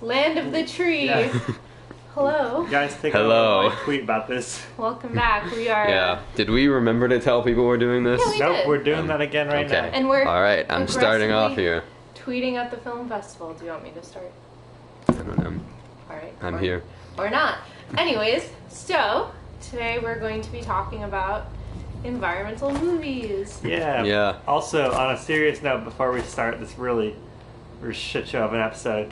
Land of the tree. Yeah. Hello. Guys, take Hello. a tweet about this. Welcome back. We are. Yeah. Did we remember to tell people we're doing this? Yeah, we Nope, did. we're doing that again right okay. now. And we're. All right. I'm starting off here. Tweeting at the film festival. Do you want me to start? I don't know. All right. I'm or, here. Or not. Anyways, so today we're going to be talking about environmental movies. Yeah. Yeah. Also, on a serious note, before we start this really shit show of an episode,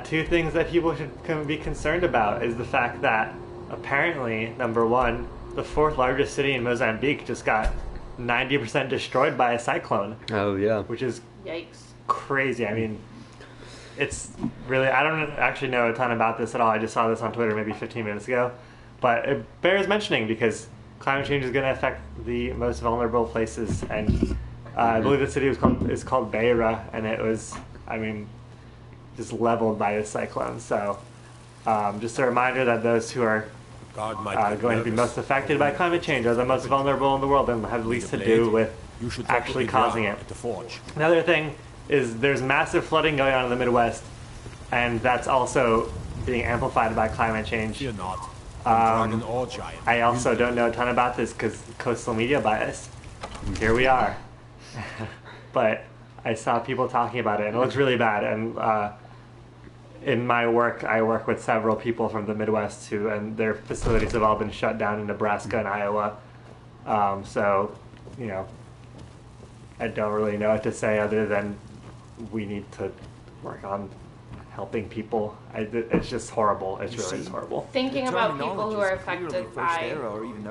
two things that people should be concerned about is the fact that apparently, number one, the fourth largest city in Mozambique just got 90% destroyed by a cyclone, Oh yeah. which is Yikes. crazy. I mean, it's really, I don't actually know a ton about this at all. I just saw this on Twitter maybe 15 minutes ago. But it bears mentioning because climate change is going to affect the most vulnerable places. And I believe the city is called Beira, and it was, I mean, just leveled by this cyclone. So just a reminder that those who are going to be most affected by climate change are the most vulnerable in the world and have least to do with actually causing it. Another thing is there's massive flooding going on in the Midwest, and that's also being amplified by climate change. I also don't know a ton about this because coastal media bias. Here we are. But I saw people talking about it, and it looks really bad. And in my work, I work with several people from the Midwest who, and their facilities have all been shut down in Nebraska and Iowa. So, you know, I don't really know what to say other than we need to work on helping people. It's just horrible. It's really just horrible. Thinking about people who are affected by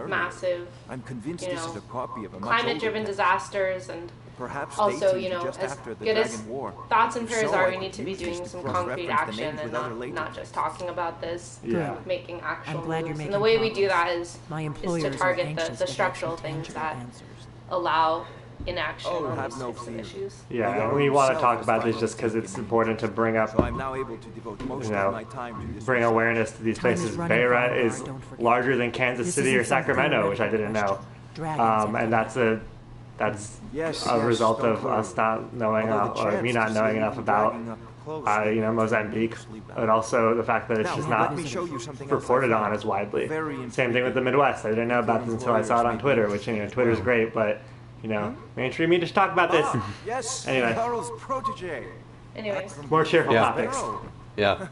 massive, I'm convinced you this is know, a copy of a climate-driven disasters, and perhaps also, you know, just as after the good as Dragon War. thoughts and If prayers so, are, I we could need to be use doing this some to concrete cross-reference the action names and with other ladies. not just talking about this, Yeah. making actual I'm glad you're moves. making And the way we do progress. that is My to employers are target anxious the to structural have some things tangible that answers. allow inaction Oh, on have these no types of fear. issues. Yeah, and we want to talk about this just because it's important to bring up, So I'm now able to devote most you know, of my time to this. bring awareness to these Time is places. running Beira from is our, don't forget. larger than Kansas This City isn't or some Sacramento, which I theoretical didn't know. question. Dragons And that's Yes, a yes, result don't of worry. us not knowing Although the or me chance not to knowing see enough you about dragging up close you know, Mozambique, and also the fact that it's Now, just let not me show you something else reported I on found. as widely. Very Same thing with the Midwest. I didn't know about this until I saw it on Twitter, which, you know, Twitter's great, but, you know, mainstream media should talk about this. Yes, Anyway. Carl's protege. Anyways, More cheerful Yeah. topics. Yeah.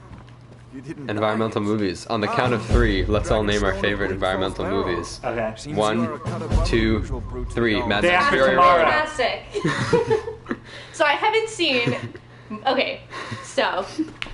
You didn't Environmental die yet. movies. On the count of three, let's all name our favorite environmental movies. Okay. Seems One, you are a cut above the 2, usual brute 3. to Mad Day Max After Fury Tomorrow. Road. fantastic. So I haven't seen. Okay, so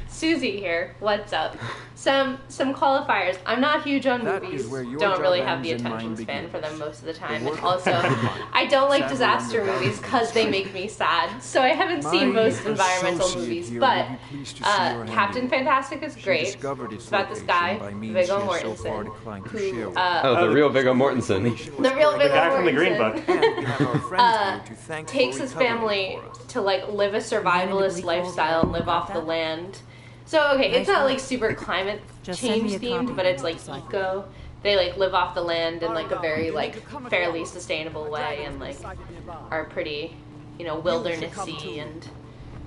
Susie here. What's up? Some qualifiers. I'm not huge on That movies. is where your Don't really job have the ends and attention mine span for them begins. most of the time, The and work also of time. I don't like Sadly, disaster on the movies balance. because they make me sad. So I haven't seen My most environmental associate movies, here but will be pleased to see your Captain handiwork. Fantastic is She great. discovered It's its about this location guy, by means Viggo she has so far Mortensen, declined to who share with Oh, the real Viggo Mortensen. the real Viggo guy from the Green Mortensen. Book. And we have our friends here to thank for Takes his recovering family for us. to like live a survivalist Randomly lifestyle and live called off the that? land. So okay, it's Nice not one. like super climate Just send change me a themed, copy but it's when like it's like- eco. They like live off the land in like a very like fairly sustainable way and like are pretty, you know, wildernessy and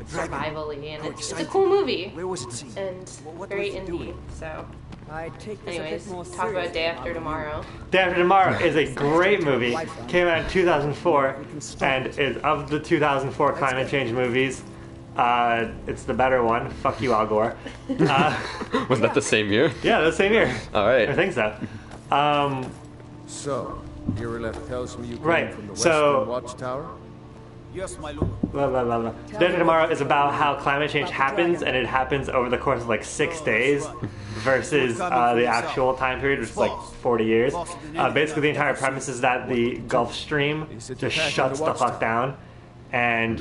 survivally, and it's a cool movie Where was it seen? and What very was it indie. doing? So, I take this anyways, a bit more talk about seriously. Day After Tomorrow. Day After Tomorrow is a great movie. Came out in 2004, and is of the 2004 climate change movies. It's the better one. Fuck you, Al Gore. Was that the same year? Yeah, the same year. All I right. think so. So, Irilef tells me you came Right, from the so- Western Watchtower? Yes, my lord. Blah, blah, blah, blah. Day After Tomorrow is about how climate change happens, and it happens over the course of like 6 days versus the actual time period, which is like 40 years. Basically, the entire premise is that the Gulf Stream just shuts the fuck down, and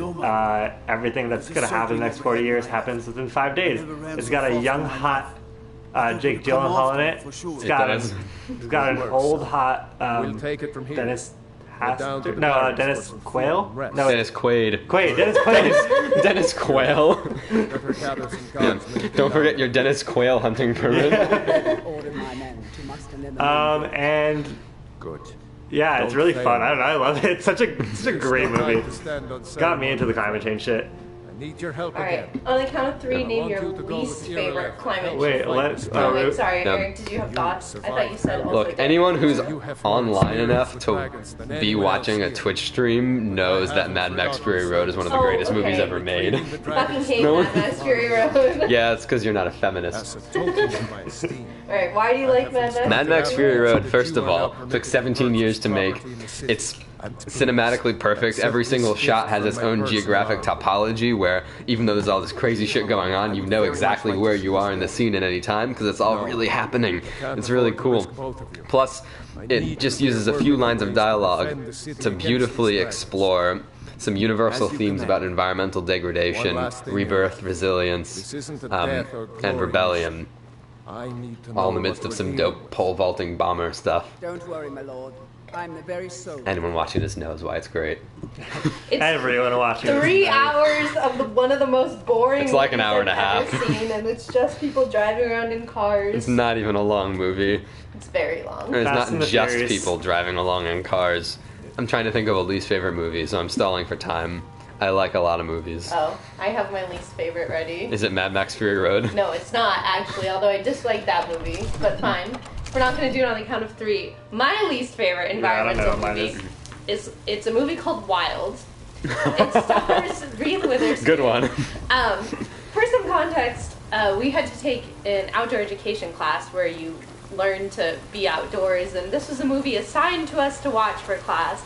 everything that's going to happen in the next 40 years happens within 5 days. It's got a young, hot Jake Gyllenhaal in it. It's got, does. it's got an old, hot We'll take it from here. Dennis down to Haster. the No, barracks Dennis for some Quayle? rest. No, Dennis Quaid. Quaid. Dennis Quaid. Dennis Quayle. Better gather some cards, maybe Don't forget down. your Dennis Quayle hunting permit. Order my men to muster in the And Good. yeah, it's Don't really fail. fun. I don't know. I love it. It's such a great No time movie. to stand on Got me ceremony. into the climate change shit. need your help All right. again. On the count of 3, Yeah, I name want your you to go least with your favorite left. climate Wait, change. let's. Oh, wait, sorry, No. Eric. Did you have thoughts? I thought you said also. Look, did. anyone who's You have online more enough experience to with dragons than be anyone watching a else here. Twitch stream knows that Mad Max Fury Road is one of the Oh, greatest movies okay. ever made. Fucking hate No. Mad Max Fury Road. Yeah, it's because you're not a As feminist. a token of my esteem. Alright, why do you like Mad Max? Mad Max Fury Road, first of all, took 17 years to make. It's cinematically perfect. Every single shot has its own geographic topology where even though there's all this crazy shit going on, you know exactly where you are in the scene at any time because it's all really happening. It's really cool. Plus, it just uses a few lines of dialogue to beautifully explore some universal themes about environmental degradation, rebirth, resilience, and rebellion, I need to know all in the what midst of we're some doing. dope pole vaulting bomber stuff. Don't worry, my lord. I'm the very soul. Anyone watching this knows why it's great. It's Everyone watching. this 3 movie. hours of one of the most boring It's like an movies hour and a I've half. ever seen, and it's just people driving around in cars. It's not even a long movie. It's very long. It's Fast and not the just Furious. people driving along in cars. I'm trying to think of a least favorite movie, so I'm stalling for time. I like a lot of movies. Oh, I have my least favorite ready. Is it Mad Max Fury Road? No, it's not actually, although I dislike that movie, but fine. We're not going to do it on the count of 3. My least favorite I don't environmental know, mine movie is it's a movie called Wild. It stars Reese Witherspoon. Good one. For some context, we had to take an outdoor education class where you learn to be outdoors, and this was a movie assigned to us to watch for class,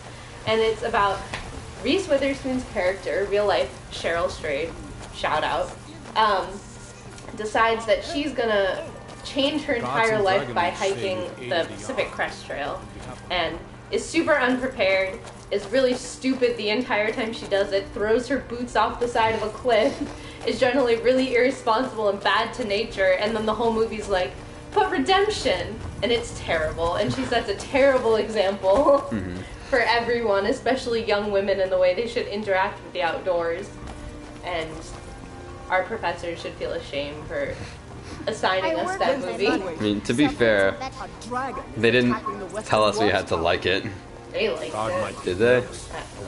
and it's about Reese Witherspoon's character, real life Cheryl Strayed, shout out, decides that she's gonna change her entire life by hiking the Pacific Crest Trail, and is super unprepared, is really stupid the entire time she does it, throws her boots off the side of a cliff, is generally really irresponsible and bad to nature, and then the whole movie's like, but redemption, and it's terrible, and she sets a terrible example for everyone, especially young women, in the way they should interact with the outdoors, and our professors should feel ashamed for assigning us that movie. I mean, to be fair, A dragon is they didn't attacking the western tell us we waters. had to like it. They liked it. Did they?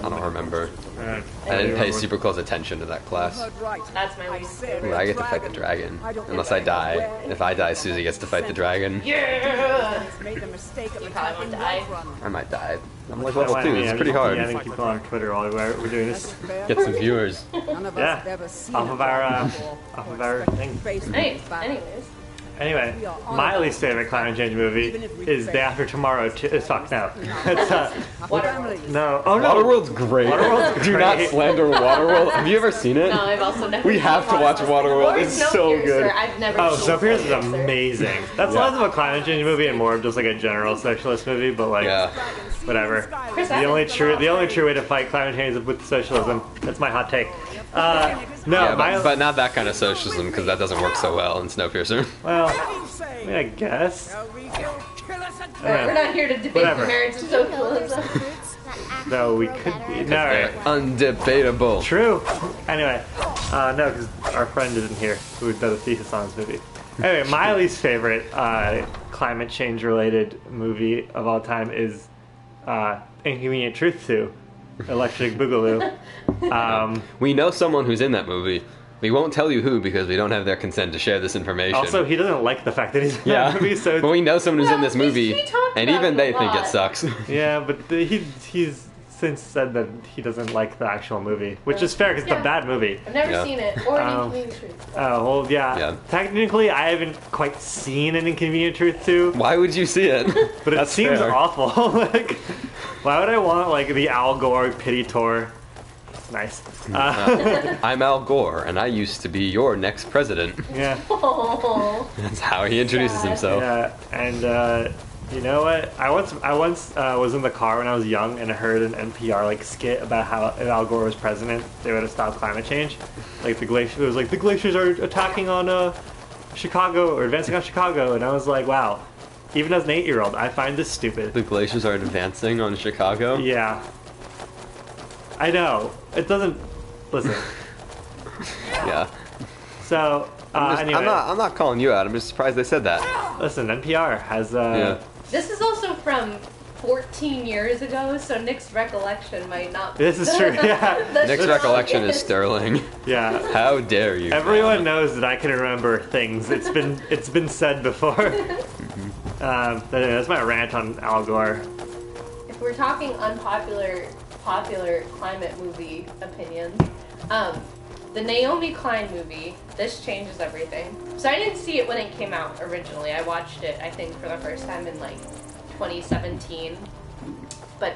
I don't remember. Alright. I didn't pay super close attention to that class. Heard right. That's my I least said favorite. Well, I get to fight the dragon. Unless I die. If I die, Susie gets to fight the dragon. Yeah! It's made the mistake of You probably attacking won't die. Whiterun. I might die. I'm like Why level 2. me? It's I'm pretty just hard. DMing people on Twitter while we're doing this. Get some viewers. None of us Yeah. have ever seen Off a of our, dragon before, off or of our expect to thing. face one Hey, in battle. anyways. Anyway, my least favorite climate change movie is Day After Tomorrow. Fuck no. It's Waterworld. no. Oh no. Waterworld's great. Waterworld's Do not great. slander Waterworld. Have you ever seen it? No, I've also never We seen have to watch Waterworld. Or It's so Snowpiercer. good. I've never Oh, seen Snowpiercer is Snowpiercer. amazing. That's Yeah. less of a climate change movie and more of just like a general socialist movie, but like Yeah. whatever. Chris The Evans only is true awesome. way to fight climate change is with socialism. That's my hot take. No, Yeah, my but not that kind of socialism because that doesn't work so well in Snowpiercer. well, I mean, I guess. We're not here to debate Whatever. the merits of socialism. No, we could be. No, right. Undebatable. True. Anyway, no, because our friend isn't here who does a thesis on this movie. Anyway, my least favorite climate change related movie of all time is Inconvenient Truth 2, Electric Boogaloo. We know someone who's in that movie. We won't tell you who because we don't have their consent to share this information. Also, he doesn't like the fact that he's in yeah, that movie, so but we know someone who's in this Well, movie, he talked and about even it they a think it lot. sucks. yeah, but he's since said that he doesn't like the actual movie, which is fair because it's Yeah. a bad movie. I've never Yeah. seen it, or Um, Inconvenient Truth. Oh, well, yeah. Yeah. Technically, I haven't quite seen an Inconvenient Truth 2, Why would you see it? but it That's seems fair. awful. Like, why would I want, like, the Al Gore pity tour? Nice. I'm Al Gore, and I used to be your next president. Yeah. Oh, That's how he introduces himself. Yeah, and you know what? I once was in the car when I was young and I heard an NPR like skit about how if Al Gore was president, they would have stopped climate change. Like the glacier, it was like the glaciers are attacking on Chicago or advancing on Chicago, and I was like, wow. Even as an 8-year-old, I find this stupid. The glaciers are advancing on Chicago. Yeah. I know. It doesn't. Listen. Yeah. So anyway, I'm not calling you out. I'm just surprised they said that. listen. NPR has Yeah. this is also from 14 years ago, so Nick's recollection might not be. This is true, yeah. the Nick's recollection is strongest. sterling. Yeah. How dare you? Everyone knows that I can remember things. It's been said before. But anyway, that's my rant on Al Gore. If we're talking popular climate movie opinions, the Naomi Klein movie, this changes everything. So I didn't see it when it came out originally. I watched it, I think, for the first time in like 2017. But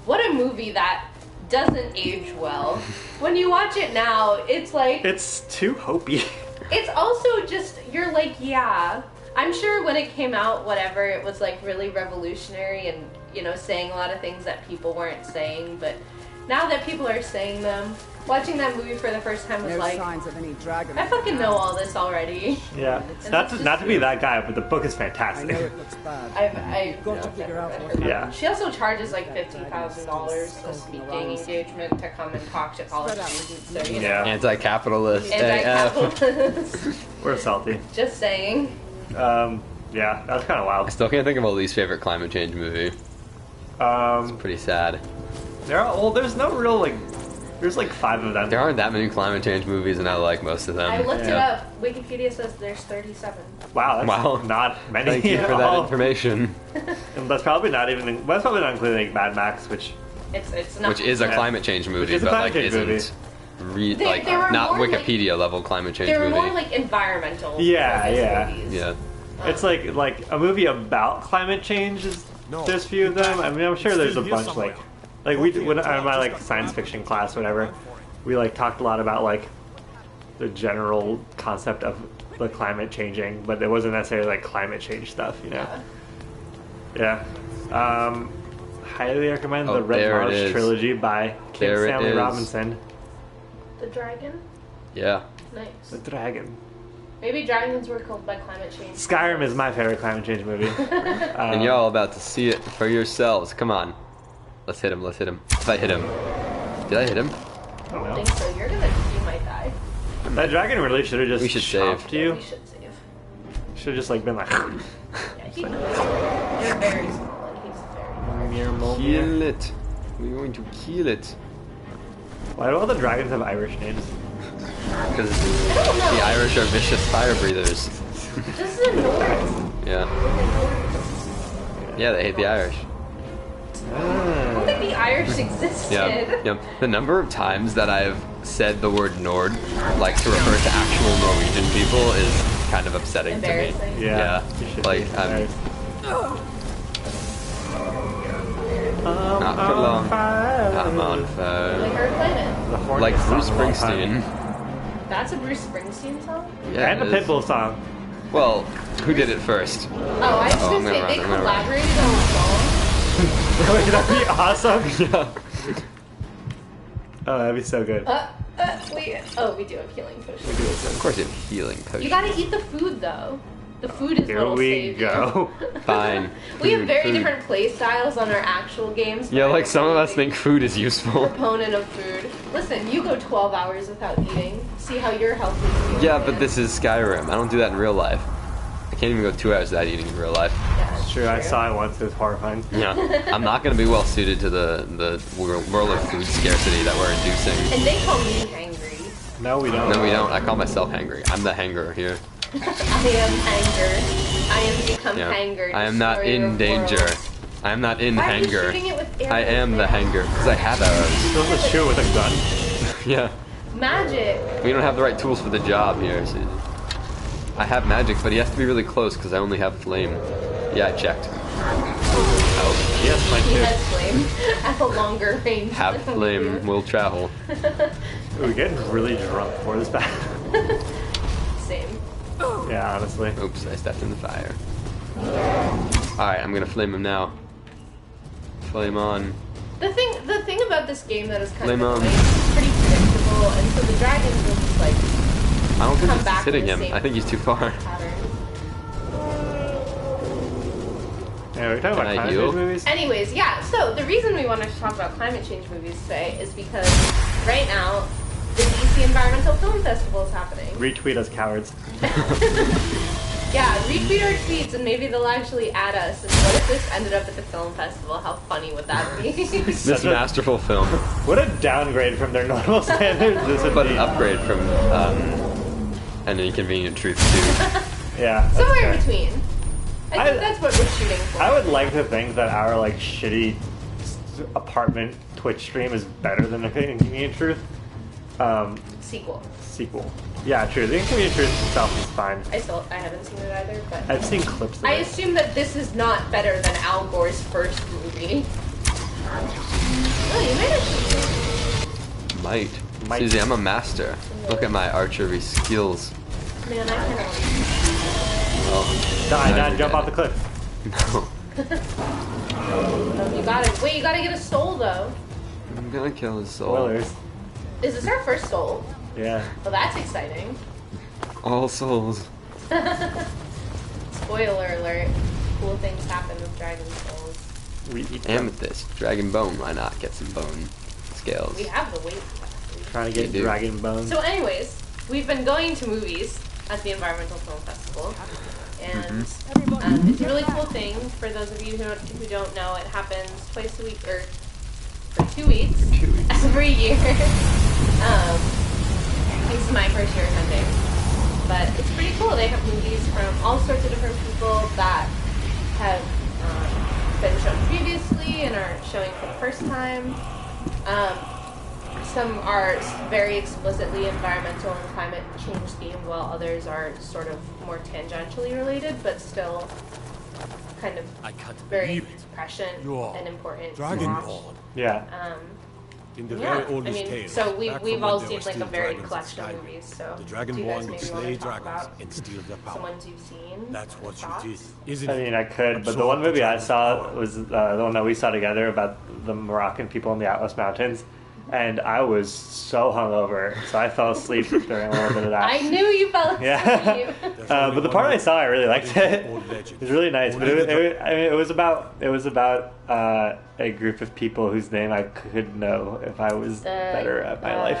what a movie that doesn't age well. When you watch it now, it's like... It's too hopey. It's also just, you're like, yeah. I'm sure when it came out, whatever, it was like really revolutionary and, you know, saying a lot of things that people weren't saying. But now that people are saying them, watching that movie for the first time was No like, signs of any dragon. I fucking know all this already. Yeah. And Not that's to be just- that guy, but the book is I fantastic. know it looks bad. I've got to never figure out read what her. Yeah. She also charges like $50,000 a speaking engagement to come and talk to college students. So, you know, Yeah. Anti-capitalist. AF. anti-capitalist. We're salty. Just saying. Yeah, that's kind of I wild. still can't think of my least favorite climate change movie. Pretty sad. There's no real like. There's like 5 of them. There aren't that many climate change movies, and I like most of them. I looked it Yeah. up. Wikipedia says there's 37. Wow, that's Wow. not many. Thank you at for that all. information. And that's probably not even. That's probably not including like, Mad Max, which It's not. Which is a Yeah. climate change movie, is a but climate like change isn't They- they were not more like- Wikipedia level climate change They were movie. more like environmental. Yeah, focused yeah. movies. Yeah. it's like a movie about climate change. There's few of them. I mean, I'm sure there's a bunch like we when in my like science fiction class, whatever. We like talked a lot about like the general concept of the climate changing, but it wasn't necessarily like climate change stuff, you know. Yeah. Highly recommend Oh, the Red there it Marsh is. trilogy by Kim There it Stanley is. Robinson. The dragon? Yeah. Nice. The Dragon. Maybe dragons were killed by climate change. Skyrim is my favorite climate change movie. And y'all about to see it for yourselves. Come on. Let's hit him. Let's hit him. If I hit him. Did I hit him? I don't think so. You might die. That dragon really should have just We should chopped save. you. We should save. Should have just like been like. Yeah, you're very small and he's very large. Kill it. We're going to kill it. Why do all the dragons have Irish names? Because I don't know. the Irish are vicious fire breathers. This is a North. Yeah. Yeah, they hate the Irish. I don't think the Irish existed. Yeah. Yeah. The number of times that I've said the word Nord, like to refer to actual Norwegian people, is kind of upsetting to me. Embarrassing. Yeah. you should Like, be I'm embarrassed. not for long. I'm on Like fire. our planet. The horniest Like Bruce song of all time. Springsteen. That's a Bruce Springsteen song? Yeah, And it the is. Pitbull song. Well, who did it first? Oh, I was Oh, gonna I'm gonna say run, they I'm gonna run. collaborated on a song. Wait, that'd be awesome. Yeah. Oh, that'd be so good. We do have healing potions. Of course, you have healing potions. You gotta eat the food though. The food is Here what'll we save go. you. Fine. We have Food, very food. different play styles on our actual games. Yeah, but like I'm some of a us think food is useful. proponent of food. Listen, you go 12 hours without eating. See how your health is. Yeah, but this is Skyrim. I don't do that in real life. I can't even go 2 hours without eating in real life. Yeah, It's true, I saw it once, it was horrifying. Yeah, I'm not going to be well suited to the world of food scarcity that we're inducing. And they call me hangry. No, we don't. No, we don't. I call myself hangry. I'm the hanger here. I am anger. I am become Yeah. hanger. I am not destroyer in of danger. worlds. I am not in Why are you hanger. shooting it with I arrows, am the man? hanger because I have arrows. Supposed to shoot with a gun. Yeah, Magic. we don't have the right tools for the job here. So I have magic, but he has to be really close because I only have flame. Yeah, I checked. Oh, Yes, my He kid. has flame at a longer range. have than we flame do. will travel. We're getting really drunk for this battle. Same. Yeah, honestly. Oops, I stepped in the fire. Alright, I'm gonna flame him now. Flame on. The thing about this game that is kind Flame of on. annoying, it's pretty predictable, and so the dragons will just like I don't think Come he's back hitting in the him. same I think he's too far. pattern. Yeah, we're talking Can about I climate heal? change movies. Anyways, yeah, so the reason we wanted to talk about climate change movies today is because right now the DC Environmental Film Festival is happening. Retweet us, cowards. Yeah, retweet our tweets and maybe they'll actually add us. And what if this ended up at the film festival? How funny would that be? This masterful film. What a downgrade from their normal standards this would But be. an upgrade from An Inconvenient Truth 2. Yeah. that's Somewhere fair. in between. I think that's what we're shooting for. I would like to think that our like shitty apartment Twitch stream is better than the Inconvenient Truth Sequel. Yeah, true. The Inconvenient Truth itself is fine. I haven't seen it either, but I've seen clips of I it. assume that this is not better than Al Gore's first movie. Oh, you made it. Might. Susie, I'm a master. Look at my archery skills. Man, I kind of Oh. Die, jump off the cliff. No. you gotta get a soul though. I'm gonna kill his soul. Spoilers. Is this our first soul? Yeah. Well, that's exciting. All souls. Spoiler alert. Cool things happen with dragon souls. We eat them. Amethyst. Dragon bone. Why not? Get some bone scales. We have the weight. Trying to get You do. dragon bones. So anyways, we've been going to movies at the Environmental Film Festival. And it's a really cool thing. For those of you who don't know, it happens twice a week, or for 2 weeks, every year. This is my first year attending. But it's pretty cool. They have movies from all sorts of different people that have been shown previously and are showing for the first time. Some are very explicitly environmental and climate change themed, while others are sort of more tangentially related, but still kind of very prescient and important. to watch. Dragonborn. Yeah. In the Yeah, very oldest tale, so back we've from all when there seen were like a still varied dragons in collection of Skyrim, movies. So the do you Dragonborn guys would maybe slay want to talk dragons about and steal their some power. ones you've seen? That's what thoughts? you did, isn't I it? mean, I could, but the one movie I saw was the one that we saw together about the Moroccan people in the Atlas Mountains, and I was so hungover, so I fell asleep during a little bit of that. I knew you fell asleep. Yeah. But the part I saw, I really liked it. It was really nice, but it was about a group of people whose name I could know if I was better at my life.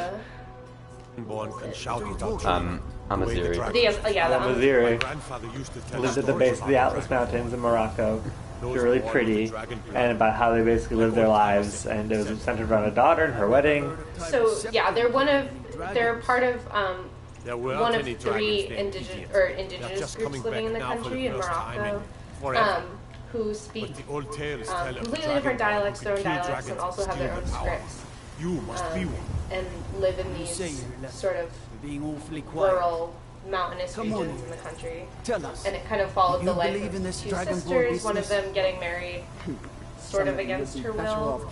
Dragonborn can shout without Amaziri. The Amaziri grandfather used to tell lived at us the base of the Atlas Mountains in Morocco. They're really pretty, and about how they basically lived their lives, and it was centered around a daughter and her wedding. So yeah, they're part of one of 3 indigenous groups living in the country in Morocco, who speak old tales tell of completely different dialects, their own dialects, and also have their own scripts, You must be one. and live in these sort of Being awfully quiet. rural, mountainous Come on, regions in the country. Tell us. And it kind of followed You the life believe in of this 2 Dragonborn sisters, one of business? them getting married sort of against her will.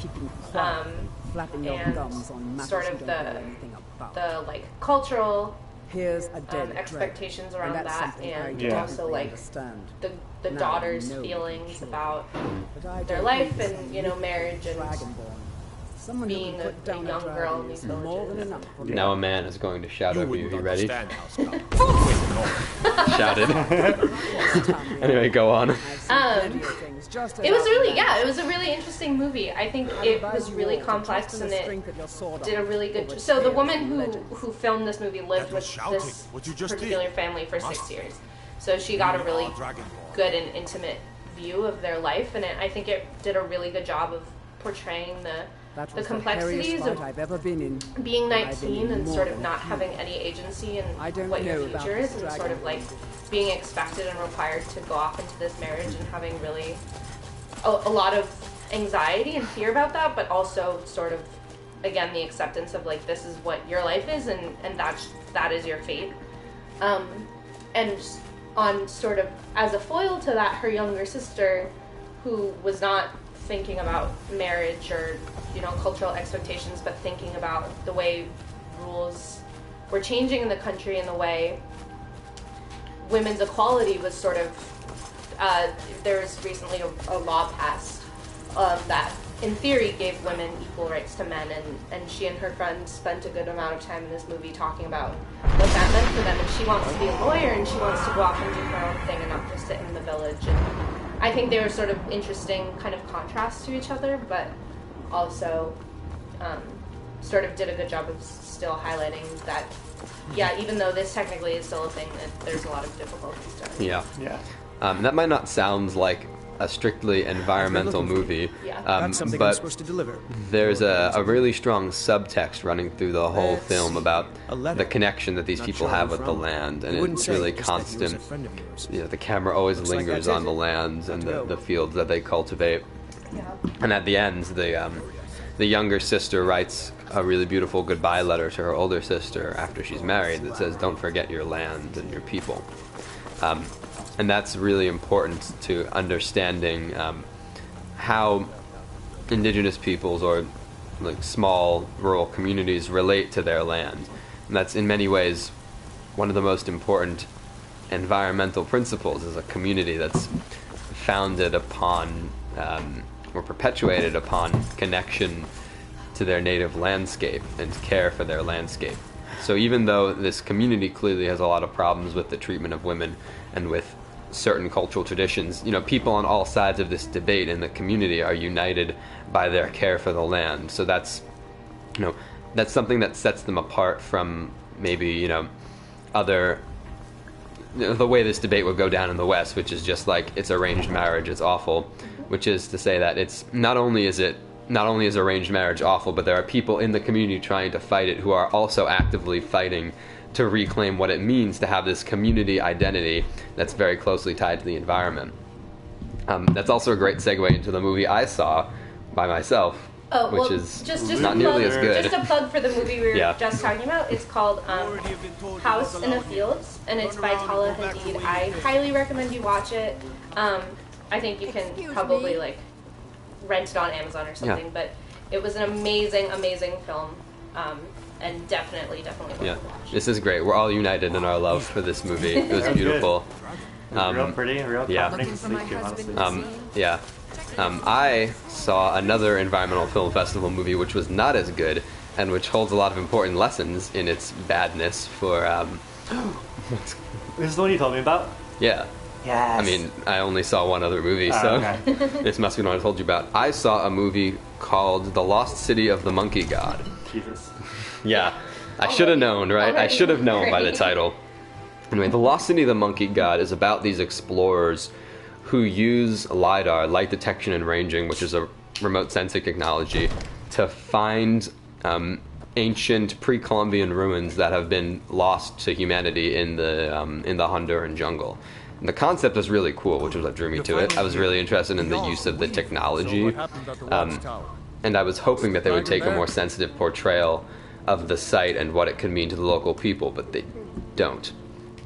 Flapping your and gums on matters sort you of don't know anything about. the like cultural Here's a dead expectations dread, around and that's that, something I and Yeah. also like understand. the Now daughter's you know feelings for sure. about But I their don't life think and, you know, marriage and Dragonborn. Someone who being can a put down young dragon girl in is these more than villages. enough for me. Now a man is going to shout over you. wouldn't You ready? understand how Scout. Shouted. Anyway, go on. It was a really interesting movie. I think it was really complex and it did a really good. So the woman who filmed this movie lived with this What you just particular did. family for 6 years, so she got a really good and intimate view of their life, and I think it did a really good job of portraying the complexities of I've ever been in. being I've been 19 in and more sort of than not a few. having any agency in I don't what your know about future is, this and sort of like being expected and required to go off into this marriage and having really a lot of anxiety and fear about that, but also sort of, again, the acceptance of like, this is what your life is, and that is your fate. And on sort of as a foil to that, her younger sister, who was not thinking about marriage or, you know, cultural expectations, but thinking about the way rules were changing in the country and the way women's equality was sort of, there was recently a law passed that in theory gave women equal rights to men, and she and her friends spent a good amount of time in this movie talking about what that meant for them, and she wants to be a lawyer and she wants to go off and do her own thing and not just sit in the village. And I think they were sort of interesting kind of contrasts to each other, but also sort of did a good job of still highlighting that, yeah, even though this technically is still a thing, that there's a lot of difficulties to it. Yeah. Yeah. That might not sound like a strictly environmental movie, Yeah. That's something I'm but supposed to deliver. there's a really strong subtext running through the whole That's film about a letter. the connection that these Not people sure have who with the from. land, You and wouldn't it's say really just that he was a constant. friend of yours. You know, the camera always Looks like lingers that's on it. the lands and Let's go. the fields that they cultivate. Yeah. And at the end, the younger sister writes a really beautiful goodbye letter to her older sister after she's married that says, "Don't forget your land and your people." And that's really important to understanding how indigenous peoples or like small rural communities relate to their land. And that's in many ways one of the most important environmental principles, is a community that's founded upon or perpetuated upon connection to their native landscape and care for their landscape. So even though this community clearly has a lot of problems with the treatment of women and with certain cultural traditions, you know, people on all sides of this debate in the community are united by their care for the land. So that's, you know, that's something that sets them apart from maybe, you know, other, you know, the way this debate would go down in the West, which is just like, it's arranged marriage, it's awful, which is to say that it's not only is arranged marriage awful, but there are people in the community trying to fight it who are also actively fighting to reclaim what it means to have this community identity that's very closely tied to the environment. That's also a great segue into the movie I saw by myself, Oh, which well, is just not a nearly plug, as good. Just a plug for the movie we were Yeah. just talking about. It's called House in the Fields, and it's by Tala Hadid. I highly recommend you watch it. I think you can Excuse probably me? like rent it on Amazon or something. Yeah. But it was an amazing, amazing film, and definitely worth Yeah, a watch. this is great. We're all united in our love for this movie. It was That's beautiful. real pretty, real yeah. comforting to sleep to, honestly. Yeah. I saw another environmental film festival movie which was not as good and which holds a lot of important lessons in its badness for, This is the one you told me about? yeah. Yes. I mean, I only saw one other movie, Oh, so okay. this must be the one I told you about. I saw a movie called The Lost City of the Monkey God. Jesus. Yeah, I should have known, right? I Already should have known by the great. title. Anyway, The Lost City of the Monkey God is about these explorers who use LiDAR, light detection and ranging, which is a remote sensing technology, to find ancient pre-Columbian ruins that have been lost to humanity in the Honduran jungle. And the concept was really cool, which was what drew me to it. I was really interested in the use of the technology, and I was hoping that they would take a more sensitive portrayal of the site and what it could mean to the local people, but they don't.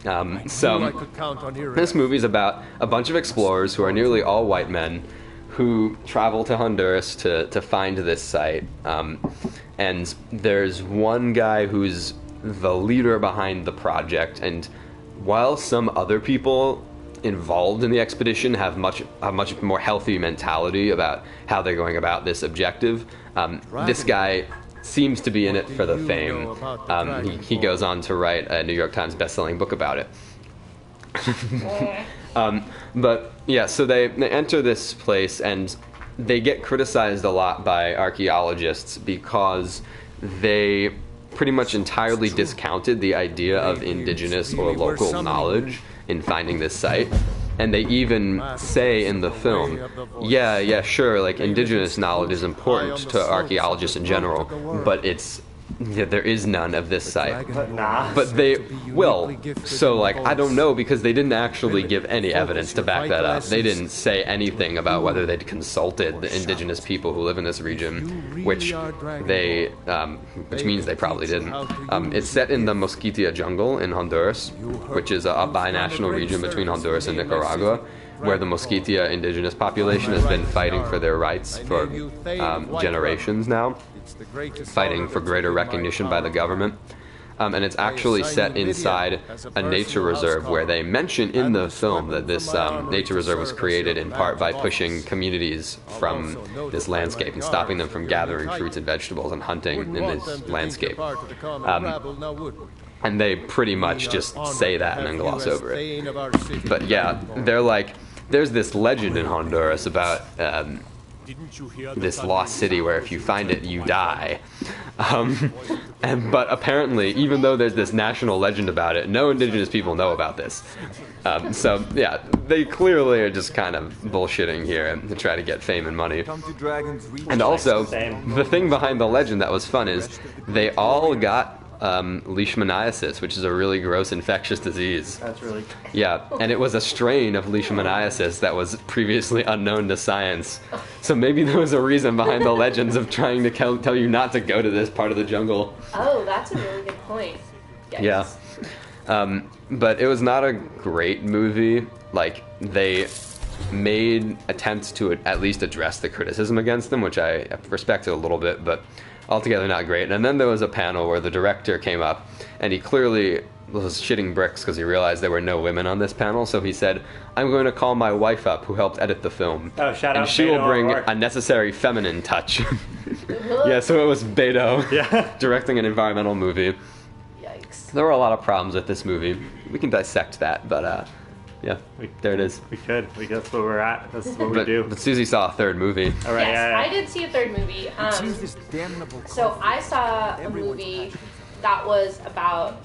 This movie is about a bunch of explorers who are nearly all white men who travel to Honduras to find this site. And there's one guy who's the leader behind the project, and while some other people involved in the expedition have much more healthy mentality about how they're going about this objective, this guy seems to be in it for the fame. He goes on to write a New York Times best-selling book about it. But yeah, so they enter this place and they get criticized a lot by archaeologists because they pretty much entirely discounted the idea of indigenous or local knowledge in finding this site. And they even say in the film, yeah, sure, like indigenous knowledge is important to archaeologists in general, but there is none of this site. But nah. But they will. So, like, I don't know, because they didn't actually give any evidence to back that up. They didn't say anything about whether they'd consulted the indigenous people who live in this region, which means they probably didn't. It's set in the Mosquitia jungle in Honduras, which is a binational region between Honduras and Nicaragua, where the Mosquitia indigenous population has been fighting for their rights for generations now, fighting for greater recognition by the government. And it's actually set inside a nature reserve where they mention in the film that this nature reserve was created in part by pushing communities from this landscape and stopping them from gathering fruits and vegetables and hunting in this landscape. And they pretty much just say that and then gloss over it. But yeah, they're like, there's this legend in Honduras about Didn't you hear the this thunder? lost city where if you find it, you die. But apparently, even though there's this national legend about it, no indigenous people know about this. So yeah, they clearly are just kind of bullshitting here to try to get fame and money. Come to Dragon's Reach. And also, Same. the thing behind the legend that was fun is they all got leishmaniasis, which is a really gross infectious disease. That's really. Yeah, and it was a strain of leishmaniasis that was previously unknown to science. So maybe there was a reason behind the legends of trying to tell you not to go to this part of the jungle. Oh, that's a really good point. Yikes. Yeah. But it was not a great movie. Like, they made attempts to at least address the criticism against them, which I respected a little bit, but altogether not great. And then there was a panel where the director came up, and he clearly was shitting bricks because he realized there were no women on this panel. So he said, "I'm going to call my wife up, who helped edit the film, Oh, shout and out she will Beto bring O'Rourke." a necessary feminine touch." Yeah, so it was Beto Yeah. directing an environmental movie. Yikes. There were a lot of problems with this movie. We can dissect that, but yeah, there it is. We could. That's where we're at. That's what we do. But Susie saw a third movie. All right. Yes, yeah, I did see a third movie. Choose this damnable So I saw a movie that was about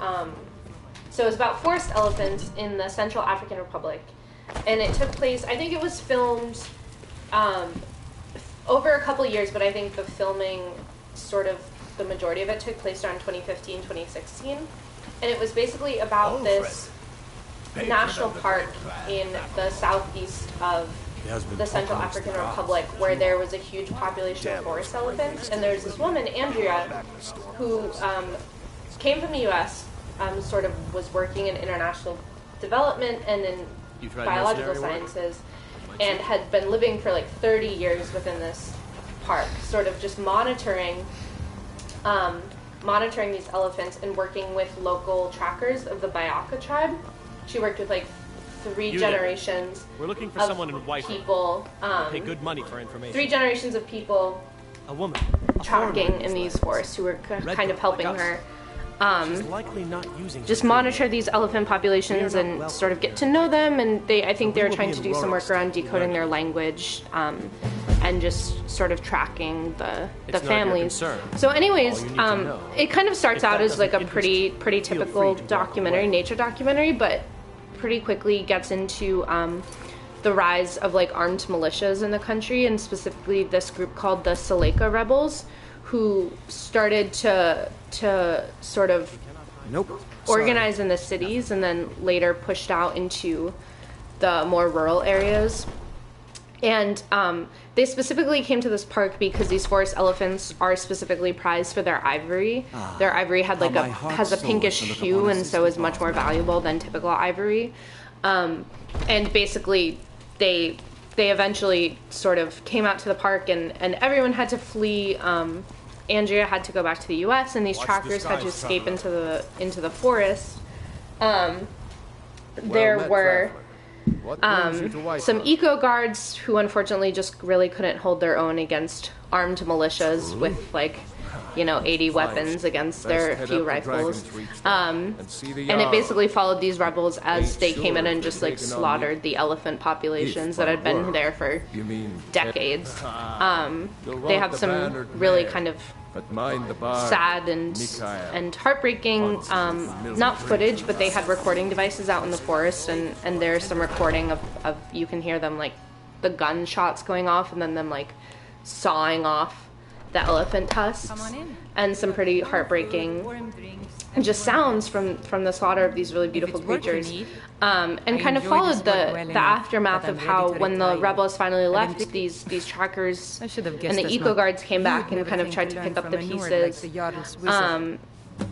so it was about forest elephants in the Central African Republic, and it took place. I think it was filmed over a couple years, but I think the filming sort of the majority of it took place around 2015, 2016, and it was basically about this national park in the southeast of the Central African Republic, where there was a huge population of forest elephants, and there's this woman, Andrea, who came from the U.S., sort of was working in international development and in biological sciences, and had been living for like 30 years within this park, sort of just monitoring these elephants and working with local trackers of the Bayaka tribe. She worked with like three You there. generations We're looking for of someone in white. people, Pay good money for information. 3 generations of people A woman. tracking in these forests who were kind of helping her She's likely not using. just monitor these elephant populations and sort of get to know them. And I think they were trying to do some work around decoding their language and just sort of tracking the It's not your families. concern. So anyways, All you need to know. it kind of starts If that out as like a doesn't pretty interest you, feel typical free to walk documentary, away. nature documentary, but pretty quickly gets into the rise of like armed militias in the country, and specifically this group called the Seleka rebels, who started to sort of organize in the cities and then later pushed out into the more rural areas. And they specifically came to this park because these forest elephants are specifically prized for their ivory. Their ivory had like has a pinkish hue, and so is much more valuable than typical ivory. And basically, they eventually sort of came out to the park, and everyone had to flee. Andrea had to go back to the U.S., and these trackers had to escape into the forest. There were some eco guards who unfortunately just really couldn't hold their own against armed militias with 80 weapons against their few rifles. And it basically followed these rebels as they came in and just like slaughtered the elephant populations that had been there for decades. They have some really kind of sad and heartbreaking not footage, but they had recording devices out in the forest, and there's some recording of you can hear them like the gunshots going off and then them like sawing off the elephant tusks, and some pretty heartbreaking just sounds from the slaughter of these really beautiful creatures, and kind of followed the aftermath of how when the rebels finally left, these trackers and the eco guards came back and kind of tried to pick up the pieces,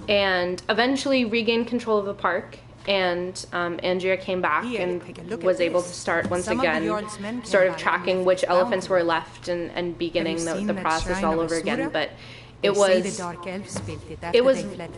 and eventually regained control of the park. And Andrea came back and was able to start once again sort of tracking which elephants were left and beginning the process all over again. But it was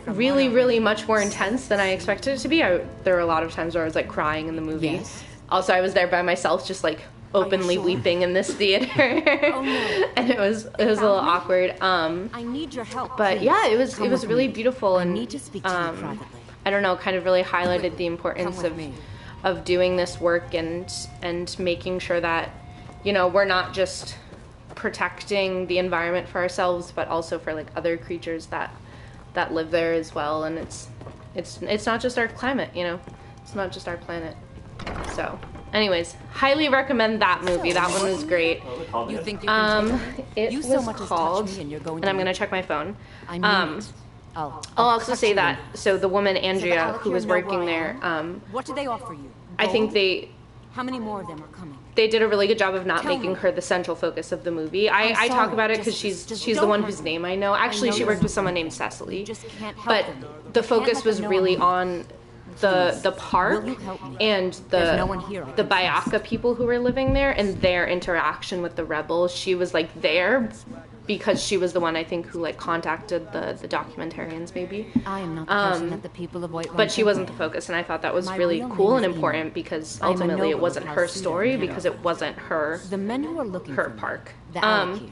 really, really much more intense than I expected it to be. There were a lot of times where I was like crying in the movie. Yes. Also, I was there by myself, just like openly weeping in this theater. And it was a little awkward. I need your help. But yeah, it was really beautiful, and need to speak to you privately. I don't know, kind of really highlighted the importance of doing this work and making sure that, we're not just protecting the environment for ourselves, but also for like other creatures that live there as well. And it's not just our climate, you know, it's not just our planet. So, anyways, highly recommend that movie. That one was great. You think you can take me? It You was so much as touch called, me and you're going and I'm to gonna check my phone. I mean it. I'll also cut say you that, in. so the woman, So that Andrea, Alec who here was know where working I there, am? What do they offer you? I think Gold? How many more of them are coming? they did a really good job of not Tell making me. her the central focus of the movie. I I'm talk sorry, about it because just she's the don't one hurt whose me. name I know. Actually, I know she worked you're- with someone named Cecily. You just can't help But them. the You can't focus let was them know really I'm on the park Will you help me? and There's no one here I the can trust. Bayaka people who were living there and their interaction with the rebels. She was like there because she was the one, I think, who like contacted the documentarians maybe. I am not the person that the people of White Run But she think wasn't I the am. focus, and I thought that was My really real cool name and is important Ina. because I am a ultimately it noble wasn't of her Halcyon story Meadow. because it wasn't her The men who are looking her for me, park. the Alec here.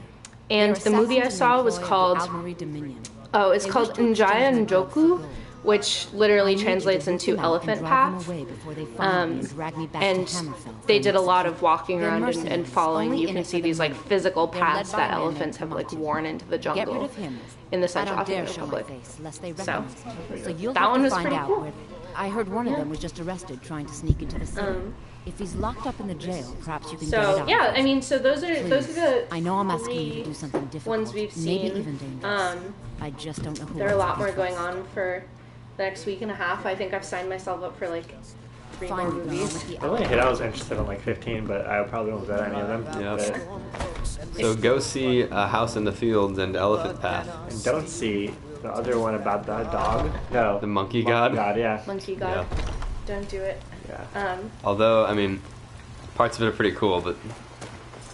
And They're the movie I assassins in saw the was employ called of the Almari Dominion. it's They called wish to exchange Njaya their blood for Njoku, gold. which I literally need you to translates root into them out elephant and drive them path. away before they find me and drag me back And to Hammerfell they for did a lot of execution. walking They're around and mercenaries, following. only You in can it for see the these like money. physical They're led paths by that a man elephants named have like Tamati. worn into the Get rid jungle of him. in the I Central don't dare African show my Republic. face lest they So, recognize me. So you'll that have one to was find pretty out cool. where I heard one of them was just arrested trying to sneak into the city. If he's locked up in the jail, perhaps you can get it So out. yeah, I mean, so those are Please. the I know I'm asking you to three do something difficult, ones we've maybe seen. even dangerous. I just don't know who. There are a else I lot can more going trust. on for the next week and a half. I think I've signed myself up for like 3 more Find me movies. with the I only hit I was interested in like 15, but I probably won't get any of them. Yeah. But- So go see A House in the Fields and Elephant Path. and don't see the other one about the dog. No. The Monkey God? God, yeah. Monkey God. Don't do it. Yeah. Although, I mean, parts of it are pretty cool, but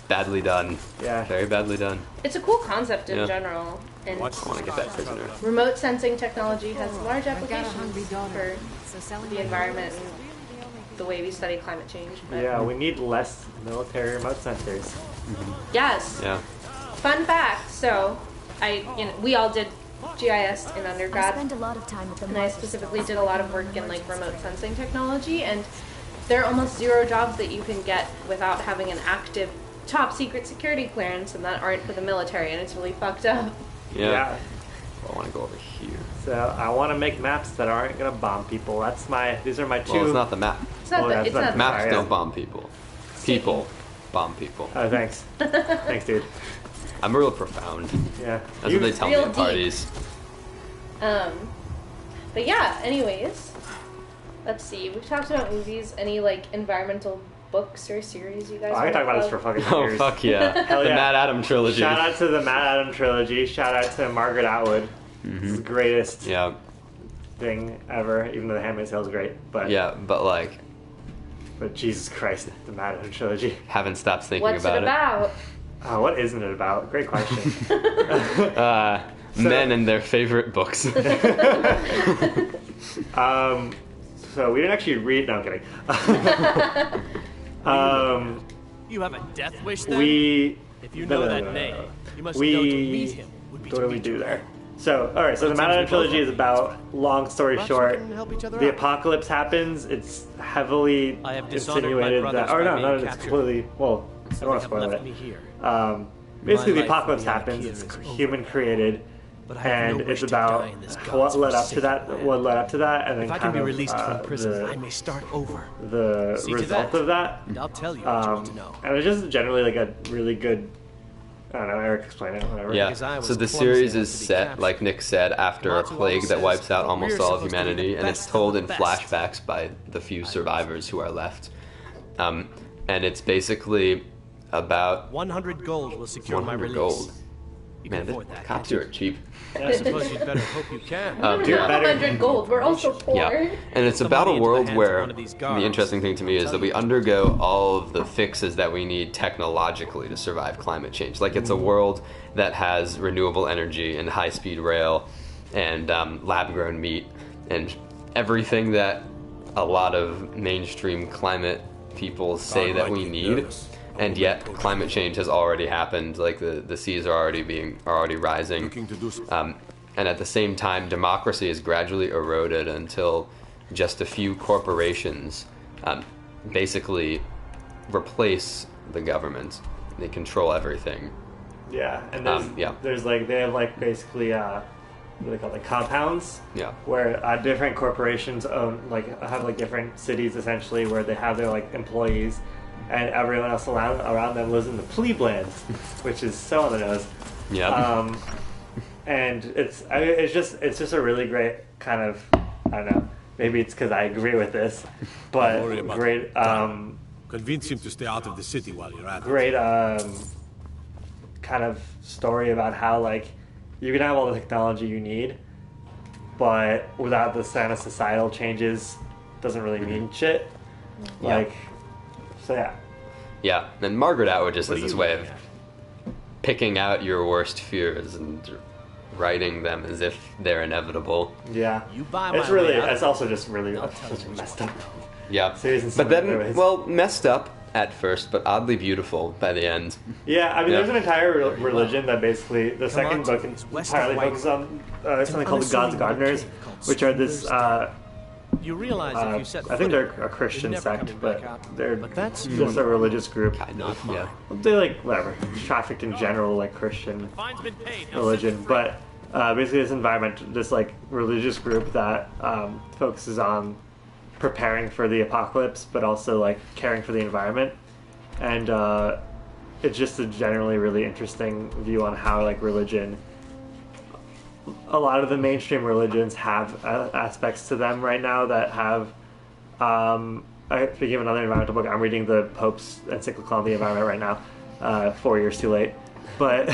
badly done. Yeah. Very badly done. It's a cool concept in Yeah. general. And I want to get that prisoner. remote sensing technology has large I've got a applications hungry daughter. for So selling the my environment and the way we study climate change. But Yeah, we need less military remote sensors. yes. Yeah. Fun fact. So, we all did GIS in I undergrad. spend a lot of time with the And I specifically did a lot of work in like remote sensing technology, and there are almost 0 jobs that you can get without having an active top secret security clearance and that aren't for the military, and it's really fucked up. Yeah. I want to go over here. So I want to make maps that aren't gonna bomb people. These are my two. Well, it's not the map. It's not Oh, the, that's it's not not the the Maps Sorry, don't yeah. bomb people. People bomb people. Oh, thanks. Thanks, dude. I'm real profound. Yeah. That's what they tell me Real at deep. parties. But yeah, anyways, let's see. We've talked about movies. Any like environmental books or series you guys Oh, I can talk about this for fucking Oh, years. fuck yeah. Hell The yeah. Mad Adam trilogy. Shout out to the Matt Adam trilogy. Shout out to Margaret Atwood. It's the greatest Yeah. thing ever. Even though The Handmaid's Tale is great, but Yeah, but like, But Jesus Christ, the Matt Adam trilogy. haven't stopped thinking What's about it about? Oh, what isn't it about? Great question. Men and their favorite books. So we didn't actually read. No, I'm kidding. You have a death wish then? We. If you know no, that no, no, name, no. you must know to meet We. him would be What to do we meet do your there? friend. So, all right. So the It Matt seems Adam we both trilogy is have about. Long story Perhaps we short, can help each other the out. apocalypse happens. It's heavily I have dishonored my insinuated brothers that. Or by no, being no, it's captured. completely. Well, I So don't want they to have spoil left it. me here. Basically, My the life apocalypse for the happens. Anakians It's is over. human created, But I have and no it's wish to about die in this what God's led up to forsaken that. land. What led up to that, and then If I kind can be of, released from prison, the, I may start over. the See to result that. of that. I'll tell you what you want to know. And it's just generally like a really good. I don't know. Eric, explain it. Whatever. Yeah. Because I was So the clumsy series enough is to be set, captured. like Nick said, after a Matsuo plague that says wipes out that almost we're all of supposed to be the humanity, and it's best told of in the best. flashbacks by the few survivors who are left. And it's basically about 100 gold will secure my 100 release. gold. You Man, can the afford that. cops can't here are cheap. you? I suppose you'd better hope you can. We yeah. have 100 gold. We're also poor. Yeah, and it's The about a money into the world hands of where one of these the guards. interesting thing to me is that we undergo all of the fixes that we need technologically to survive climate change. Like it's a world that has renewable energy and high-speed rail and lab-grown meat and everything that a lot of mainstream climate people say that we need. And yet, climate change has already happened. Like the seas are already rising. Looking to do something. And at the same time, democracy is gradually eroded until just a few corporations basically replace the government. They control everything. Yeah, and there's like they have like basically what do they call it, like compounds? Yeah. Where different corporations own have like different cities essentially where they have their like employees, and everyone else around them lives in the pleblands, which is so on the nose. Yeah. And it's just a really great kind of, I don't know, maybe it's because I agree with this, but Don't worry about great it. Convince him to stay out of the city while you're at it. great kind of story about how like you can have all the technology you need, but without the kind of societal changes, doesn't really mean shit. Yeah. Like, so yeah. Yeah, and Margaret Atwood just has this way of looking at? picking out your worst fears and writing them as if they're inevitable. Yeah. You buy my It's really, way out. it's also just really such a messed up. Yeah. Series in so But many then, ways. well, messed up at first, but oddly beautiful by the end. Yeah, I mean, Yeah. there's an entire religion that basically the second book It's west of entirely White focuses on something called the God's unassuming Gardeners, cave called which are this. You realize if you set I think foot they're a Christian you're never sect, coming but back out. they're But that's just a religious group. Kind of, yeah. They like whatever trafficked in general, like Christian Fine's been paid. Now religion, set free. but basically this environment, this like religious group that focuses on preparing for the apocalypse, but also like caring for the environment, and it's just a generally really interesting view on how like religion. A lot of the mainstream religions have aspects to them right now that have. Speaking of another environmental book, I'm reading the Pope's encyclical on the environment right now. 4 years too late, but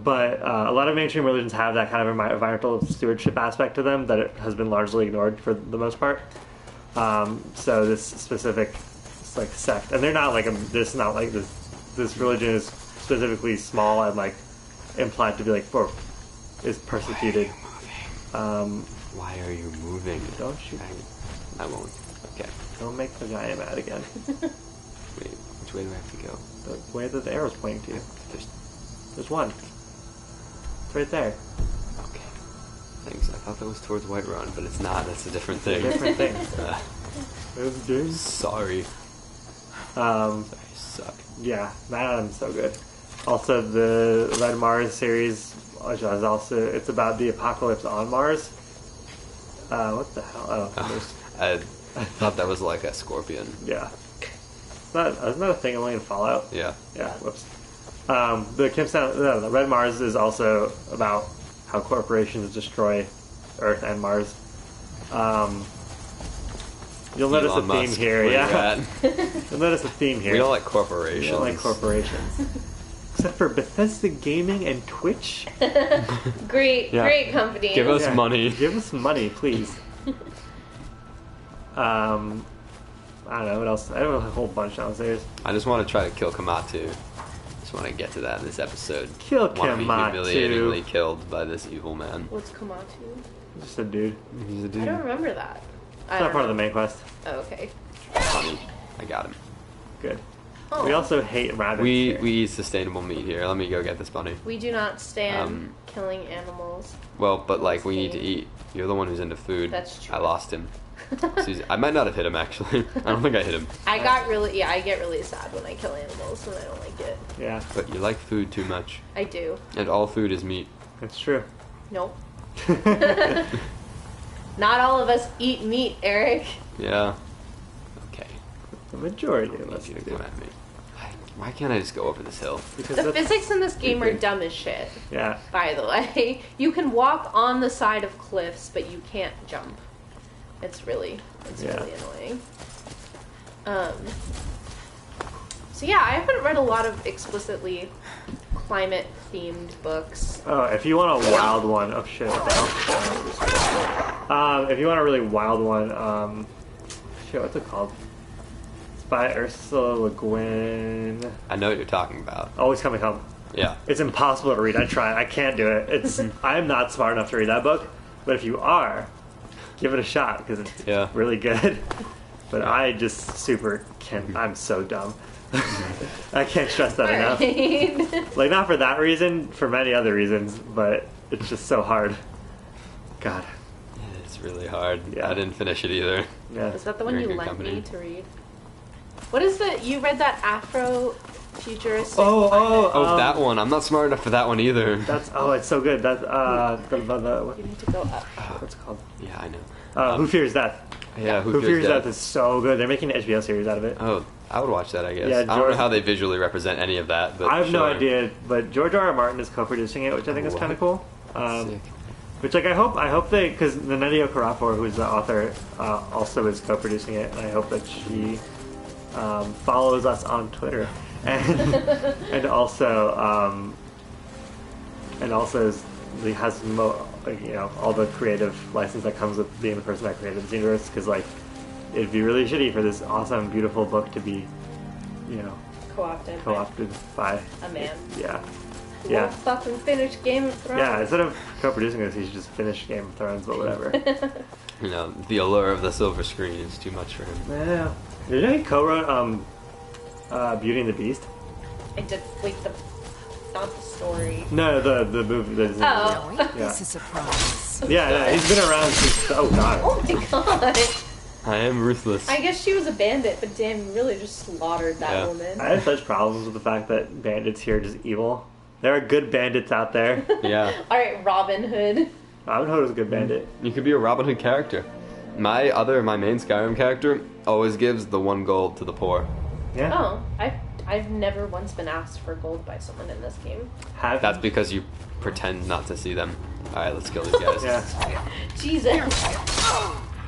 a lot of mainstream religions have that kind of environmental stewardship aspect to them that it has been largely ignored for the most part. So this specific like sect, and they're not like this not like this religion is specifically small and like implied to be like is persecuted. Why are you moving? Don't shoot me. I won't. Okay. Don't make the guy mad again. Wait, which way do I have to go? The way that the arrow's pointing to. There's... There's one. It's right there. Okay. Thanks. I thought that was towards Whiterun, but it's not. That's a different thing. Different thing. Sorry. Sorry, I suck. Yeah, Matt Adam's so good. Also, the Red Mars series, which is also it's about the apocalypse on Mars. What the hell? Oh, there's, I thought that was like a scorpion. yeah. Isn't that a thing only in Fallout? Yeah. Yeah. Whoops. The Red Mars is also about how corporations destroy Earth and Mars. You'll notice Elon a theme Musk, here, where you yeah. at? You'll notice a theme here. We don't like corporations. We don't like corporations. Except for Bethesda Gaming and Twitch. Great company. Give us Yeah, money. Give us money, please. I don't know what else. I have a whole bunch downstairs. I just want to try to kill Kamatu. Just want to get to that in this episode. Kill Want to be Kamatu. humiliatingly killed by this evil man. What's Kamatu? Just a dude. He's a I dude. don't remember that. It's not part of the main quest. Oh, okay. Funny. I got him. Good. Oh. We also hate rabbits. We here. eat sustainable meat here. Let me go get this bunny. We do not stand Um, killing animals. Well, but like we need to eat. You're the one who's into food. That's true. I lost him. Susie, I might not have hit him actually. I don't think I hit him. I get really sad when I kill animals and I don't like it. Yeah, But you like food too much, I do. and all food is meat. it's true. Nope. Not all of us eat meat, Eric. Yeah. Okay. The majority I of need us you to do. come at me. Why can't I just go over this hill? Because The that's, physics in this game are dumb as shit, yeah. by the way. You can walk on the side of cliffs, but you can't jump. It's really Yeah. annoying. So yeah, I haven't read a lot of explicitly climate-themed books. Oh, if you want a wild one, oh shit. If you want a really wild one, shit, what's it called? It's by Ursula Le Guin. I know what you're talking about. Always Coming Home. Yeah. It's impossible to read. I try. I can't do it. It's. I'm not smart enough to read that book. But if you are, give it a shot because it's Yeah. really good. But I just super can't. I'm so dumb. I can't stress that enough. Alright. Like not for that reason, for many other reasons. But it's just so hard. God. It's really hard. Yeah. I didn't finish it either. Yeah. Is that the one You're in you good lent company. me to read? What is the? You read that Afro futuristic. Oh, that one. I'm not smart enough for that one either. That's it's so good. That's You need to go up. what's it called? Yeah, I know. Who Fears Death? Yeah, Who Fears Death is so good. They're making an HBO series out of it. Oh, I would watch that, I guess. Yeah, I don't know how they visually represent any of that, but I have no sure. idea, but George R. R. Martin is co-producing it, which I think is kind of cool. Sick. Which, like, I hope they, because Nadia Okafor, who's the author, also is co-producing it, and I hope that she follows us on Twitter, and also has all the creative license that comes with being the person that created this universe. Because like, it'd be really shitty for this awesome, beautiful book to be, co-opted by a man. Yeah. Who Yeah. won't fucking finish Game of Thrones. Yeah, instead of co-producing this, he should just finish Game of Thrones, but whatever. The allure of the silver screen is too much for him. Yeah. Did you know he co-wrote Beauty and the Beast? I did, not the story. No, the movie. The Disney Oh. movie. Yeah. This is a surprise. Yeah, he's been around since. Oh god. Oh my god. I am ruthless. I guess she was a bandit, but damn, you really just slaughtered that Yeah. woman. I have such problems with the fact that bandits here are just evil. There are good bandits out there. Yeah. Alright, Robin Hood. Robin Hood was a good bandit. You could be a Robin Hood character. My main Skyrim character always gives the 1 gold to the poor. Yeah. Oh, I've never once been asked for gold by someone in this game. That's because you pretend not to see them. Alright, let's kill these guys. Yeah. Jesus.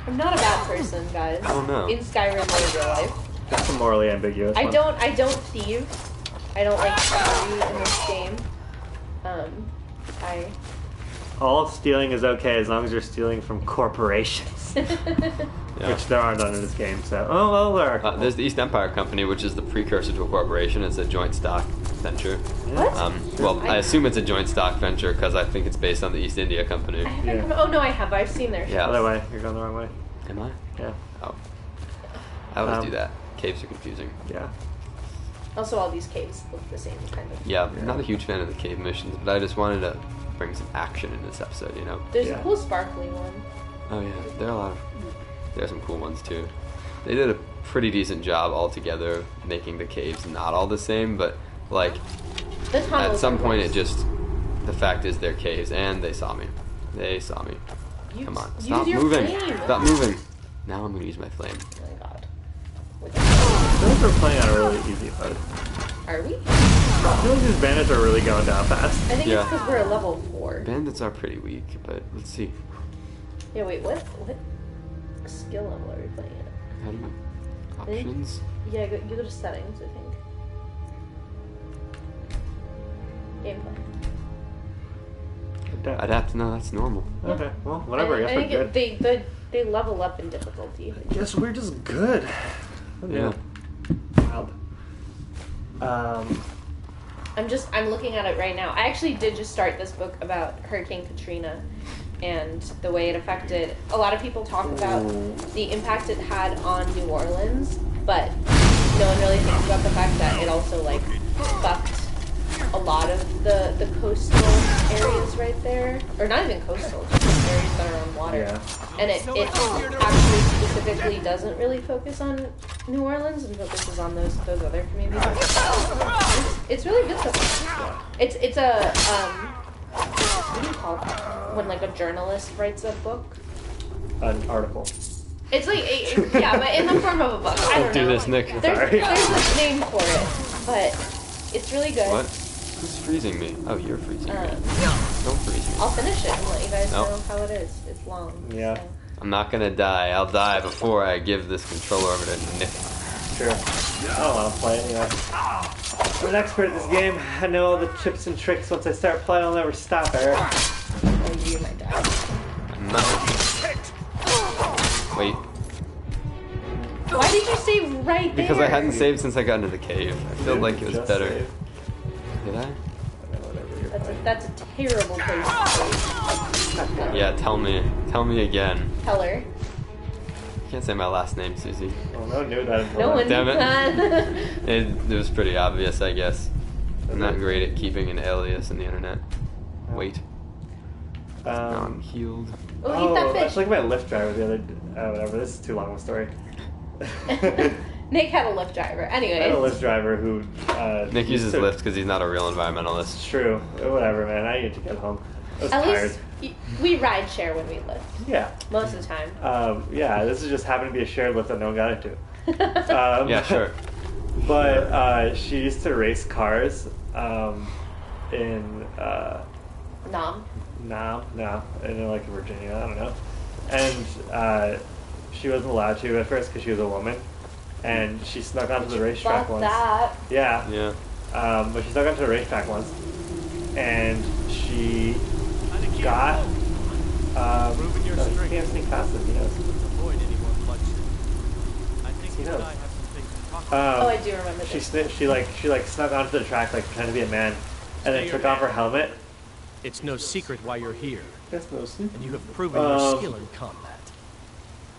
I'm not a bad person, guys. I don't know. In Skyrim or in real life. That's a morally ambiguous I one. don't thieve. I don't like thievery in this game. All stealing is okay as long as you're stealing from corporations. Yeah. Which there are none in this game, so... Oh, well, there are. There's the East Empire Company, which is the precursor to a corporation. It's a joint stock venture. What? I assume it's a joint stock venture because I think it's based on the East India Company. Oh no, I have. I've seen their Yeah. Other way. You're going the wrong way. Am I? Yeah. Oh. I always do that. Caves are confusing. Yeah. Also, all these caves look the same, kind of. Yeah, I'm not a huge fan of the cave missions, but I just wanted to bring some action in this episode, you know? There's a cool sparkly one. Oh yeah, there are some cool ones too. They did a pretty decent job altogether of making the caves not all the same, but like The tunnels at some are point worse. the fact is they're caves and they saw me. Come on, use stop your moving. flame. Stop moving. Now I'm gonna use my flame. Oh my god. I feel like we're playing on a really easy mode. Are we? I feel like these bandits are really going down fast. I think Yeah. it's because we're a level 4. Bandits are pretty weak, but let's see. Yeah, wait, what skill level are we playing at? How do you I think- options? Yeah, you go to settings, I think. Gameplay. Adapt. No, that's normal. Okay, well, whatever. I guess I we're think good. they level up in difficulty. I guess we're just good. Yeah. Wild. I'm looking at it right now. I actually did just start this book about Hurricane Katrina and the way it affected. A lot of people talk about the impact it had on New Orleans, but no one really thinks about the fact that it also fucked a lot of the coastal areas right there, or not even coastal, just areas that are on water. Yeah. And it actually specifically doesn't really focus on New Orleans and focuses on those other communities. It's really good so far. It's a what do you call it when a journalist writes a book? An article. It's yeah, but in the form of a book. I don't Do know. this, Nick. There's Sorry. a name for it, but it's really good. What? Who's freezing me? Oh, you're freezing me. Don't freeze me. I'll finish it and let you guys Nope. know how it is. It's long. Yeah. So. I'm not gonna die. I'll die before I give this controller over to Nick. Sure. I don't want to play anyway. I'm an expert at this game. I know all the tips and tricks. Once I start playing, I'll never stop, Eric. Oh, you might die. I'm not. Wait, Why did you stay right there? because I hadn't saved since I got into the cave. I felt like it was Just better. save. Did I? That's a terrible place to save. Yeah, tell me again. Tell her. You can't say my last name, Susie. Well, no one knew that until No now. one Damn it. can. It was pretty obvious, I guess. I'm not great at keeping an alias in the internet. Wait, now I'm healed. Oh, eat that I was fish. looking at my Lyft driver the other day. Oh, whatever. This is too long of a story. Nick had a Lyft driver. I had a Anyways. Lyft driver who. Nick uses to- Lyft because he's not a real environmentalist. It's true. Whatever, man. I need to get home. I was At tired. least we ride share when we lift. Yeah. Most of the time. Yeah, this is just happened to be a shared Lyft that no one got into. Yeah, sure. But she used to race cars in Nom. in like Virginia, I don't know. And she wasn't allowed to at first because she was a woman, and she snuck onto the racetrack Fuck once. that. Yeah. Yeah. But she snuck onto the racetrack once, and she got. Proving your no, strength. he can't sneak past him. He knows. Avoid any more bloodshed. I think He you and knows. I have some things to talk about. Oh, I do remember She this. she snuck onto the track like pretending to be a man, and then Stay took your off her man. helmet. It's no secret why you're here, That's no secret. and you have proven your skill in combat.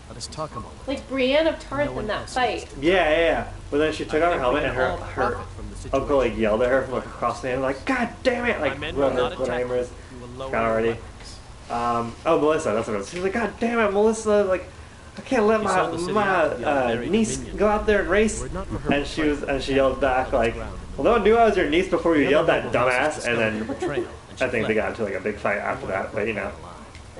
Let us talk a moment. Like Brienne of Tarth No in one that else fight. Yeah. But then she took off her helmet, and her profit from the situation. uncle like yelled at her from like across the end, like "God damn it!" My Like men whatever will not what her attack name is. you. You will lower Forgot your already. weapons. Melissa, that's what it was. She was like, "God damn it, Melissa! Like, I can't let She sold the city out to the Alberry niece Dominion. go out there and race." Were it not for her And she yelled back like, "Well, no one knew I was your niece before you yelled that dumbass." And then I think they got into like a big fight after that. But you know,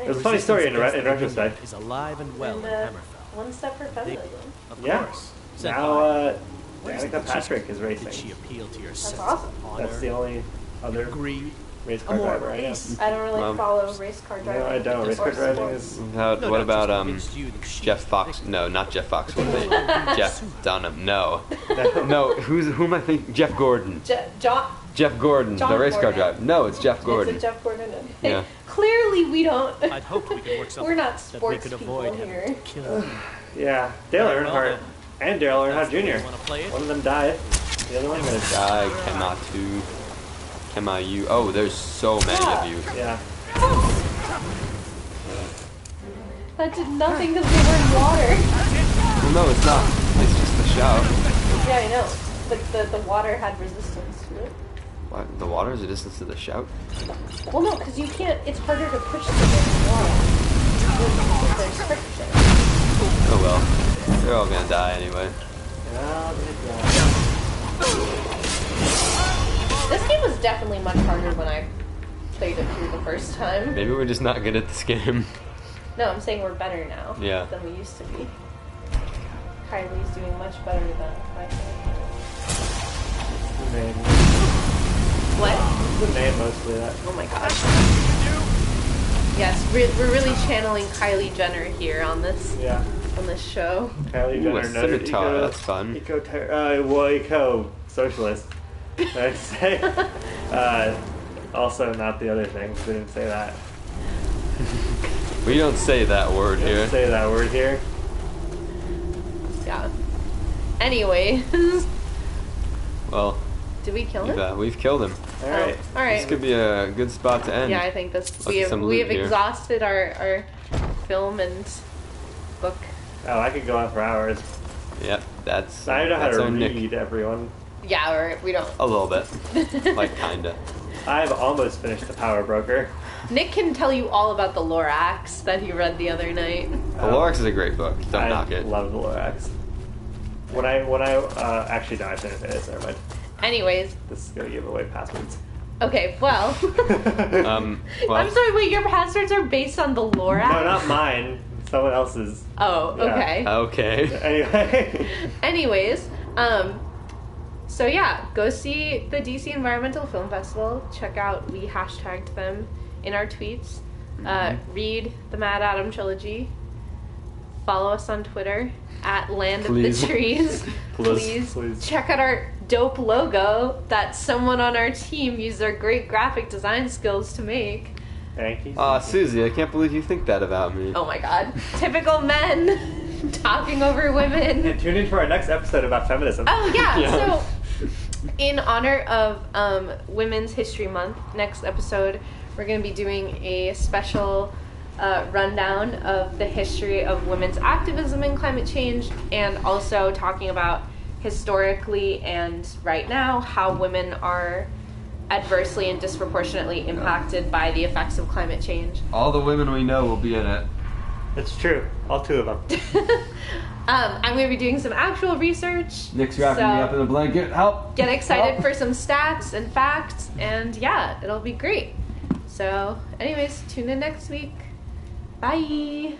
it was a funny story in retrospect. Is alive and well And, in Hammerfell. one step for feminism. Of Yeah. course. Said Now, by- Where's Danica the Patrick is Did she racing. appeal to your sense awesome. of honor, That's the only other greed, race car more driver I know. ace? I don't really Well, follow race car driving. No, I don't. Race car or driving sports. is No What doubt about she's convinced you that she Jeff is the Fox? victim. No, not Jeff Foxworthy. Jeff Dunham. No. No, who am I thinking? Jeff Gordon. John. Jeff Gordon, John the race car Gordon. driver. No, it's Jeff Gordon. Is it Jeff Gordon? Yeah. Clearly, we don't. I'd hoped we could work something We're not that we sports could people avoid having here. to kill. yeah. Dale Well, Earnhardt and Dale Earnhardt Jr. Wanna play it? One of them died. The other one was I cannot do. Can you? Oh, there's so many of you. yeah. That did nothing because we were in water. Well, no, it's not. It's just the shout. Yeah, I know. But the water had resistance to it. What? The water is a distance to the shout? Well, no, because you can't. It's harder to push things in water. If there's friction. Oh well. They're all gonna die anyway. This game was definitely much harder when I played it through the first time. Maybe we're just not good at this game. No, I'm saying we're better now Yeah. than we used to be. Kylie's doing much better than I think. The name. What? The name mostly that. Oh my gosh. Yes, we're really channeling Kylie Jenner here on this Yeah. show. Kylie Ooh, a Jenner, noted scimitar, that's fun. eco socialist. I'd say. Also, not the other things. We didn't say that. We don't say that word We didn't here. say that word here. Yeah. Anyway, Well, did we kill him? we've killed him. All right. All right. This could be a good spot to end. Yeah, I think this Look at some we loot have here. exhausted our film and book. Oh, I could go on for hours. Yep, that's. I don't know how that's to on Nick. read, everyone. Yeah, or we don't. A little bit. Like, kinda. I've almost finished The Power Broker. Nick can tell you all about the Lorax that he read the other night. The Lorax is a great book. Don't I knock it. love The Lorax. When I actually no, I shouldn't say this. Never mind. Anyways, This is gonna give away passwords. okay, well. Well, I'm sorry, wait, your passwords are based on the Lorax? No, not mine. Someone else's. Oh, Yeah. okay. okay. Anyway. Anyways, so yeah, go see the DC Environmental Film Festival. Check out, we hashtagged them in our tweets. Read the Mad Adam trilogy. Follow us on Twitter at Land Please. of the Trees. Please. Check out our dope logo that someone on our team used their great graphic design skills to make. Thank you. Aw, Susie, I can't believe you think that about me. Oh my god. Typical men talking over women. And tune in for our next episode about feminism. Oh yeah. Yeah. So, in honor of Women's History Month, next episode we're going to be doing a special rundown of the history of women's activism in climate change, and also talking about historically and right now how women are adversely and disproportionately impacted by the effects of climate change. All the women we know will be in it. It's true. All 2 of them. I'm going to be doing some actual research. Nick's wrapping me up in a blanket. Help! Get excited for some stats and facts, and yeah, it'll be great. So, anyways, tune in next week. Bye!